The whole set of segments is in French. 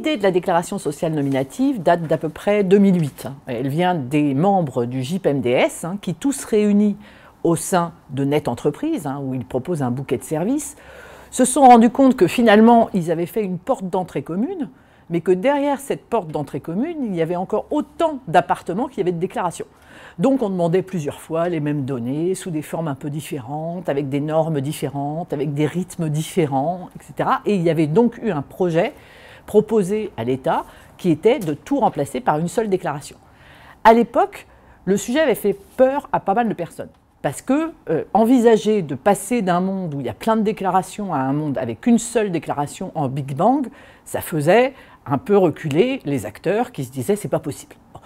L'idée de la déclaration sociale nominative date d'à peu près 2008. Elle vient des membres du JIP-MDS qui, tous réunis au sein de Net Entreprise, où ils proposent un bouquet de services, se sont rendus compte que finalement, ils avaient fait une porte d'entrée commune, mais que derrière cette porte d'entrée commune, il y avait encore autant d'appartements qu'il y avait de déclarations. Donc on demandait plusieurs fois les mêmes données, sous des formes un peu différentes, avec des normes différentes, avec des rythmes différents, etc. Et il y avait donc eu un projet proposé à l'État qui était de tout remplacer par une seule déclaration. À l'époque, le sujet avait fait peur à pas mal de personnes. Parce que envisager de passer d'un monde où il y a plein de déclarations à un monde avec une seule déclaration en Big Bang, ça faisait un peu reculer les acteurs qui se disaient c'est pas possible. Bon.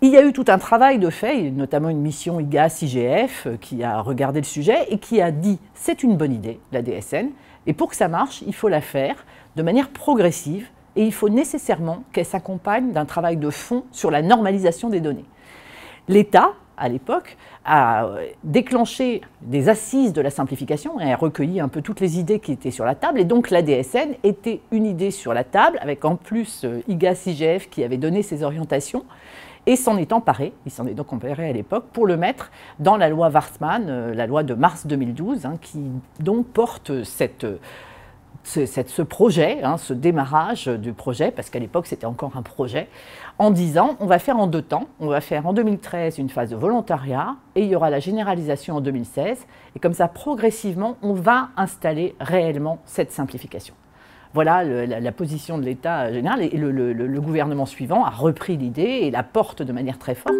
Il y a eu tout un travail de fait, notamment une mission IGAS-IGF qui a regardé le sujet et qui a dit c'est une bonne idée, la DSN, et pour que ça marche, il faut la faire de manière progressive et il faut nécessairement qu'elle s'accompagne d'un travail de fond sur la normalisation des données. L'État, à l'époque, a déclenché des assises de la simplification et a recueilli un peu toutes les idées qui étaient sur la table. Et donc la DSN était une idée sur la table, avec en plus IGAS-IGF qui avait donné ses orientations, et s'en est emparé, il s'en est donc emparé à l'époque, pour le mettre dans la loi Warsmann, la loi de mars 2012, qui donc porte ce projet, ce démarrage du projet, parce qu'à l'époque c'était encore un projet, en disant on va faire en deux temps. On va faire en 2013 une phase de volontariat et il y aura la généralisation en 2016. Et comme ça, progressivement, on va installer réellement cette simplification. Voilà la position de l'État général et le gouvernement suivant a repris l'idée et la porte de manière très forte.